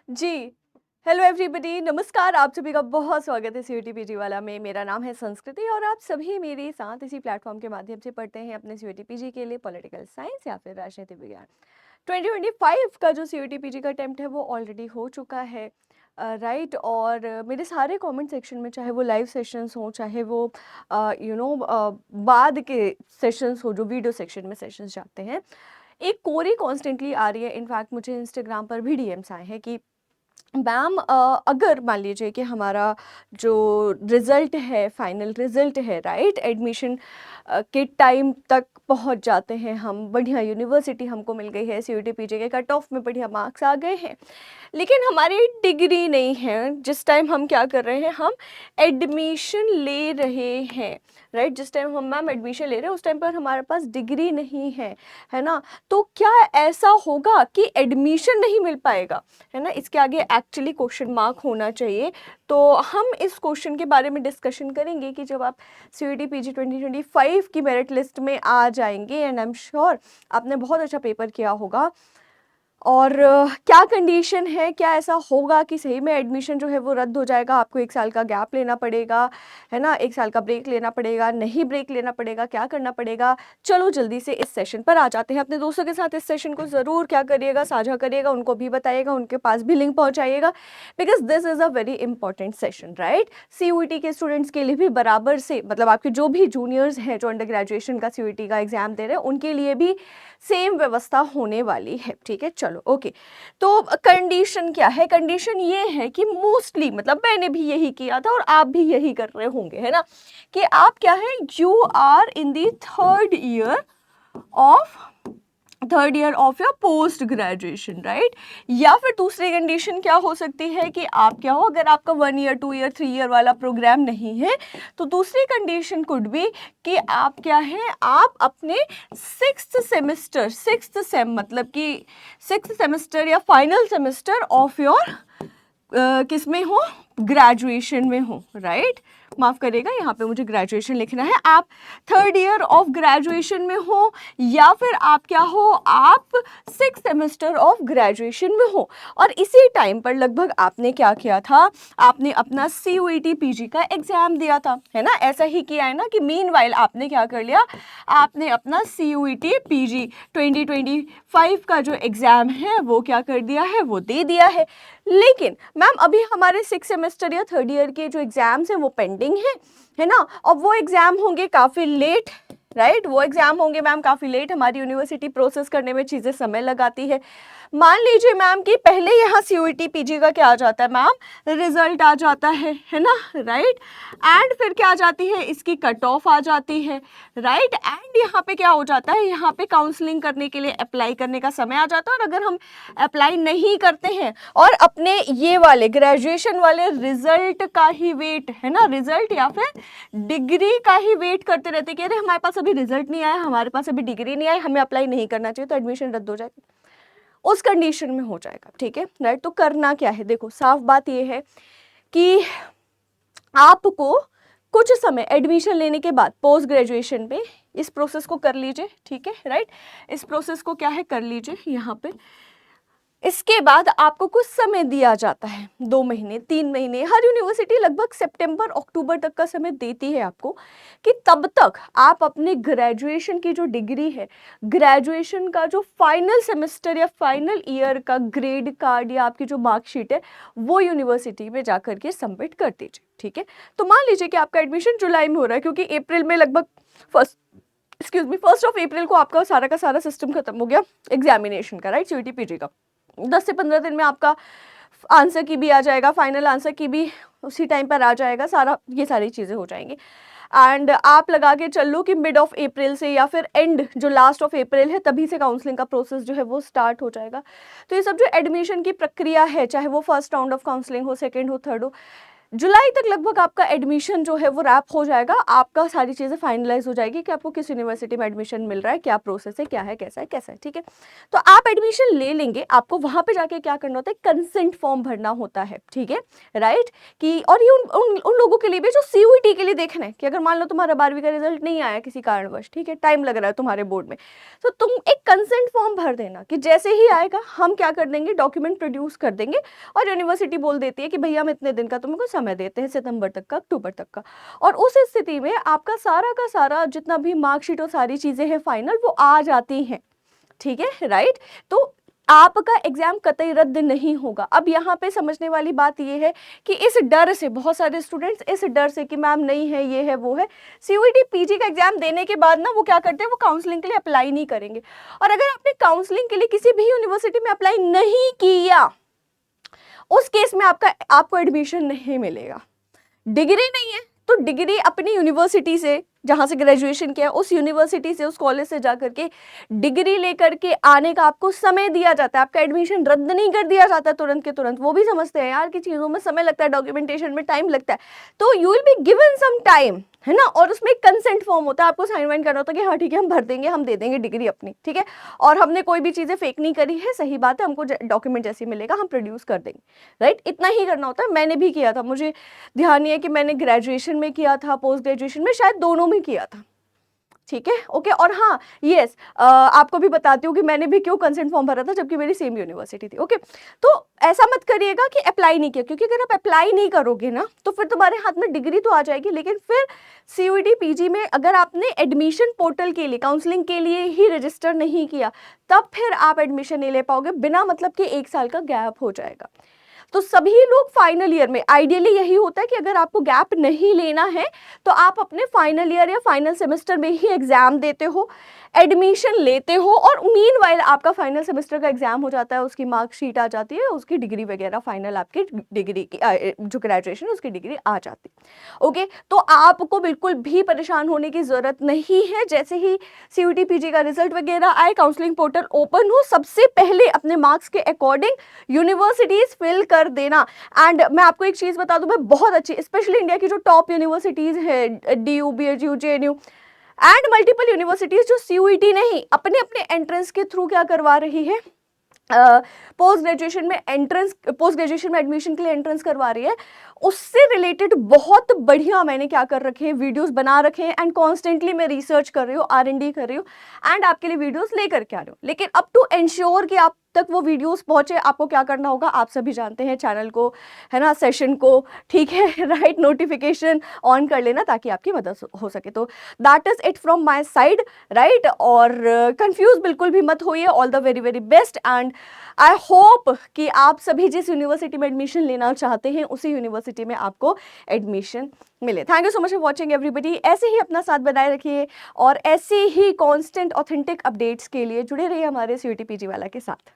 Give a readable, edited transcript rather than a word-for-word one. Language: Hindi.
जी, हेलो एवरीबॉडी, नमस्कार। आप सभी का बहुत स्वागत है सीयूटी पीजी वाला में। मेरा नाम है संस्कृति और आप सभी मेरे साथ इसी प्लेटफॉर्म के माध्यम से पढ़ते हैं अपने सीयूटी पीजी के लिए पॉलिटिकल साइंस या फिर राजनीति विज्ञान। 2025 का जो सीयूटी पीजी का अटेम्प्ट है वो ऑलरेडी हो चुका है, राइट। और मेरे सारे कमेंट सेक्शन में, चाहे वो लाइव सेशंस हों, चाहे वो बाद के सेशंस हो, जो वीडियो सेक्शन में सेशंस जाते हैं, एक कोरी कॉन्स्टेंटली आ रही है। इनफैक्ट मुझे इंस्टाग्राम पर भी डीएम्स आए हैं कि मैम, अगर मान लीजिए कि हमारा जो रिज़ल्ट है, फाइनल रिज़ल्ट है, राइट, एडमिशन के टाइम तक पहुंच जाते हैं हम, बढ़िया यूनिवर्सिटी हमको मिल गई है, सीयूटी पीजी के कट ऑफ में बढ़िया मार्क्स आ गए हैं, लेकिन हमारी डिग्री नहीं है। जिस टाइम हम क्या कर रहे हैं, हम एडमिशन ले रहे हैं, राइट। जिस टाइम हम मैम एडमिशन ले रहे हैं उस टाइम पर हमारे पास डिग्री नहीं है ना। तो क्या ऐसा होगा कि एडमिशन नहीं मिल पाएगा, है ना? इसके आगे एक्चुअली क्वेश्चन मार्क होना चाहिए। तो हम इस क्वेश्चन के बारे में डिस्कशन करेंगे कि जब आप सीयूटी पीजी 2025 की मेरिट लिस्ट में आ जाएंगे, एंड आई एम श्योर आपने बहुत अच्छा पेपर किया होगा, और क्या कंडीशन है, क्या ऐसा होगा कि सही में एडमिशन जो है वो रद्द हो जाएगा, आपको 1 साल का गैप लेना पड़ेगा, है ना, 1 साल का ब्रेक लेना पड़ेगा, नहीं ब्रेक लेना पड़ेगा, क्या करना पड़ेगा। चलो जल्दी से इस सेशन पर आ जाते हैं। अपने दोस्तों के साथ इस सेशन को ज़रूर क्या करिएगा, साझा करिएगा, उनको भी बताइएगा, उनके पास भी लिंक पहुँचाइएगा, because this is a very important session, right. CUET के स्टूडेंट्स के लिए भी बराबर से, मतलब आपके जो भी जूनियर्स हैं जो अंडर ग्रेजुएशन का सीयूईटी का एग्जाम दे रहे हैं, उनके लिए भी सेम व्यवस्था होने वाली है, ठीक है। चलो ओके, तो कंडीशन क्या है? कंडीशन ये है कि मोस्टली, मतलब मैंने भी यही किया था और आप भी यही कर रहे होंगे, है ना, कि आप क्या है, you are in the third year of your post graduation, right. या फिर दूसरी कंडीशन क्या हो सकती है कि आप क्या हो, अगर आपका 1 ईयर 2 ईयर 3 ईयर वाला प्रोग्राम नहीं है, तो दूसरी कंडीशन कुड भी कि आप क्या है, आप अपने 6th सेम, मतलब कि 6th सेमेस्टर या फाइनल सेमेस्टर ऑफ योर किस में हो, ग्रेजुएशन में हो, राइट। माफ करिएगा, यहाँ पे मुझे ग्रेजुएशन लिखना है। आप 3rd ईयर ऑफ ग्रेजुएशन में हो, या फिर आप क्या हो, आप 6th सेमेस्टर ऑफ ग्रेजुएशन में हो। और इसी टाइम पर लगभग आपने क्या किया था, आपने अपना सीयूईटी पीजी का एग्जाम दिया था, है ना। ऐसा ही किया है ना कि मीनवाइल आपने क्या कर लिया, आपने अपना सीयूईटी पीजी 2025 का जो एग्जाम है वो क्या कर दिया है, वो दे दिया है। लेकिन मैम अभी हमारे 6th सेमेस्टर या 3rd ईयर के जो एग्जाम्स हैं वो पेंडिंग है ना, और वो एग्जाम होंगे काफ़ी लेट, राइट। वो एग्जाम होंगे मैम काफ़ी लेट, हमारी यूनिवर्सिटी प्रोसेस करने में चीज़ें समय लगाती है। मान लीजिए मैम कि पहले यहाँ सीयूईटी पीजी का क्या आ जाता है मैम, रिजल्ट आ जाता है ना, राइट। एंड फिर क्या आ जाती है, इसकी कट ऑफ आ जाती है, राइट। एंड यहाँ पे क्या हो जाता है, यहाँ पे काउंसलिंग करने के लिए अप्लाई करने का समय आ जाता है। और अगर हम अप्लाई नहीं करते हैं और अपने ये वाले ग्रेजुएशन वाले रिजल्ट का ही वेट, है ना, रिजल्ट या फिर डिग्री का ही वेट करते रहते कि अरे हमारे पास अभी रिजल्ट नहीं आया, हमारे पास अभी डिग्री नहीं आई, हमें अप्लाई नहीं करना चाहिए, तो एडमिशन रद्द हो जाएगा, उस कंडीशन में हो जाएगा, ठीक है, राइट। तो करना क्या है, देखो साफ बात ये है कि आपको कुछ समय एडमिशन लेने के बाद पोस्ट ग्रेजुएशन पे इस प्रोसेस को कर लीजिए, ठीक है, राइट। इस प्रोसेस को क्या है, कर लीजिए यहाँ पे। इसके बाद आपको कुछ समय दिया जाता है, 2 महीने 3 महीने, हर यूनिवर्सिटी लगभग सितंबर अक्टूबर तक का समय देती है आपको, कि तब तक आप अपने ग्रेजुएशन की जो डिग्री है, ग्रेजुएशन का जो फाइनल सेमेस्टर या फाइनल ईयर का ग्रेड कार्ड या आपकी जो मार्कशीट है वो यूनिवर्सिटी में जाकर के सबमिट कर दीजिए, ठीक है। तो मान लीजिए कि आपका एडमिशन जुलाई में हो रहा है, क्योंकि अप्रैल में लगभग 1 अप्रैल को आपका सारा का सारा सिस्टम खत्म हो गया एग्जामिनेशन का, राइट, सीयूटी पीजी का। 10 से 15 दिन में आपका आंसर की भी आ जाएगा, फाइनल आंसर की भी उसी टाइम पर आ जाएगा, ये सारी चीज़ें हो जाएंगी। एंड आप लगा के चल लो कि मिड ऑफ अप्रैल से या फिर एंड जो लास्ट ऑफ अप्रैल है तभी से काउंसलिंग का प्रोसेस जो है वो स्टार्ट हो जाएगा। तो ये सब जो एडमिशन की प्रक्रिया है, चाहे वो फर्स्ट राउंड ऑफ काउंसलिंग हो, सेकेंड हो, थर्ड हो, जुलाई तक लगभग आपका एडमिशन जो है वो रैप हो जाएगा, आपका सारी चीज़ें फाइनलाइज हो जाएगी कि आपको किस यूनिवर्सिटी में एडमिशन मिल रहा है, क्या प्रोसेस है, क्या है, कैसा है, कैसा है, ठीक है। तो आप एडमिशन ले लेंगे, आपको वहाँ पे जाके क्या करना होता है, कंसेंट फॉर्म भरना होता है, ठीक है, राइट। कि और ये उन लोगों के लिए भी जो सीयूईटी के लिए देखना है कि अगर मान लो तुम्हारा 12वीं का रिजल्ट नहीं आया किसी कारणवश, ठीक है, टाइम लग रहा है तुम्हारे बोर्ड में, तो तुम एक कंसेंट फॉर्म भर देना कि जैसे ही आएगा हम क्या कर देंगे, डॉक्यूमेंट प्रोड्यूस कर देंगे और यूनिवर्सिटी बोल देती है कि भैया हम इतने दिन का तुमको समय देते हैं, सितंबर तक का, अक्टूबर तक का। और उस स्थिति में आपका सारा का सारा जितना भी मार्कशीट और सारी चीजें हैं फाइनल वो आ जाती हैं, ठीक है, राइट। तो आपका एग्जाम कतई रद्द नहीं होगा। अब यहाँ पे समझने वाली बात ये है कि इस डर से बहुत सारे स्टूडेंट्स इस डर से कि मैम नहीं है, ये है, वो है, सीयूईटी पीजी का एग्जाम देने के बाद ना वो क्या करते हैं, वो काउंसलिंग के लिए अप्लाई नहीं करेंगे। और अगर आपने काउंसलिंग के लिए किसी भी यूनिवर्सिटी में अप्लाई नहीं किया, उस केस में आपको एडमिशन नहीं मिलेगा। डिग्री नहीं है तो डिग्री अपनी यूनिवर्सिटी से जहां से ग्रेजुएशन किया उस यूनिवर्सिटी से, उस कॉलेज से जाकर के डिग्री लेकर के आने का आपको समय दिया जाता है। आपका एडमिशन रद्द नहीं कर दिया जाता तुरंत के तुरंत। वो भी समझते हैं यार कि चीज़ों में समय लगता है, डॉक्यूमेंटेशन में टाइम लगता है, तो you will be given some time, है ना। और उसमें एक कंसेंट फॉर्म होता है, आपको साइन वाइन करना होता है कि हाँ ठीक है हम भर देंगे, हम दे देंगे डिग्री अपनी, ठीक है, और हमने कोई भी चीज़ें फेक नहीं करी है, सही बात है, हमको डॉक्यूमेंट जैसे मिलेगा हम प्रोड्यूस कर देंगे, राइट। इतना ही करना होता है। मैंने भी किया था, मुझे ध्यान नहीं है कि मैंने ग्रेजुएशन में किया था, पोस्ट ग्रेजुएशन में, शायद दोनों में किया था, ठीक है, ओके। और हाँ यस, आपको भी बताती हूँ कि मैंने भी क्यों कंसेंट फॉर्म भरा था जबकि मेरी सेम यूनिवर्सिटी थी, ओके। तो ऐसा मत करिएगा कि अप्लाई नहीं किया, क्योंकि अगर आप अप्लाई नहीं करोगे ना तो फिर तुम्हारे हाथ में डिग्री तो आ जाएगी, लेकिन फिर सीयूईटी पीजी में अगर आपने एडमिशन पोर्टल के लिए, काउंसलिंग के लिए ही रजिस्टर नहीं किया, तब फिर आप एडमिशन नहीं ले पाओगे, बिना मतलब कि 1 साल का गैप हो जाएगा। तो सभी लोग फाइनल ईयर में, आइडियली यही होता है कि अगर आपको गैप नहीं लेना है तो आप अपने फाइनल ईयर या फाइनल सेमेस्टर में ही एग्जाम देते हो, एडमिशन लेते हो, और मीनवाइल आपका फाइनल सेमेस्टर का एग्जाम हो जाता है, उसकी मार्कशीट आ जाती है, उसकी डिग्री वगैरह, फाइनल आपकी डिग्री की जो ग्रेजुएशन उसकी डिग्री आ जाती है, ओके। तो आपको बिल्कुल भी परेशान होने की जरूरत नहीं है। जैसे ही सीयूईटी पीजी का रिजल्ट वगैरह आए, काउंसलिंग पोर्टल ओपन हो, सबसे पहले अपने मार्क्स के अकॉर्डिंग यूनिवर्सिटीज फिल कर देना। एंड मैं आपको एक चीज बता दूं, मैं बहुत अच्छी, स्पेशली इंडिया की जो टॉप यूनिवर्सिटीज है, DU, BHU, JNU and multiple universities, जो सीयूईटी नहीं अपने अपने एंट्रेंस के थ्रू क्या करवा रही है, पोस्ट ग्रेजुएशन में एडमिशन के लिए एंट्रेंस करवा रही है, उससे रिलेटेड बहुत बढ़िया मैंने क्या कर रखे हैं, वीडियोस बना रखे हैं, एंड कॉन्स्टेंटली मैं रिसर्च कर रही हूँ, R&D कर रही हूँ, एंड आपके लिए वीडियोस लेकर के आ रही हूँ। लेकिन अब टू एंश्योर कि आप तक वो वीडियोस पहुंचे, आपको क्या करना होगा, आप सभी जानते हैं, चैनल को, है ना, सेशन को, ठीक है, राइट, नोटिफिकेशन ऑन कर लेना ताकि आपकी मदद हो सके। तो that is it from my side, right. और कंफ्यूज बिल्कुल भी मत होइए। All the very very best, and I hope कि आप सभी जिस यूनिवर्सिटी में एडमिशन लेना चाहते हैं उसी यूनिवर्सिटी में आपको एडमिशन मिले। Thank you so much for watching everybody. ऐसे ही अपना साथ बनाए रखिए और ऐसे ही कॉन्स्टेंट ऑथेंटिक अपडेट्स के लिए जुड़े रहिए हमारे सीयूईटी पीजी वाला के साथ।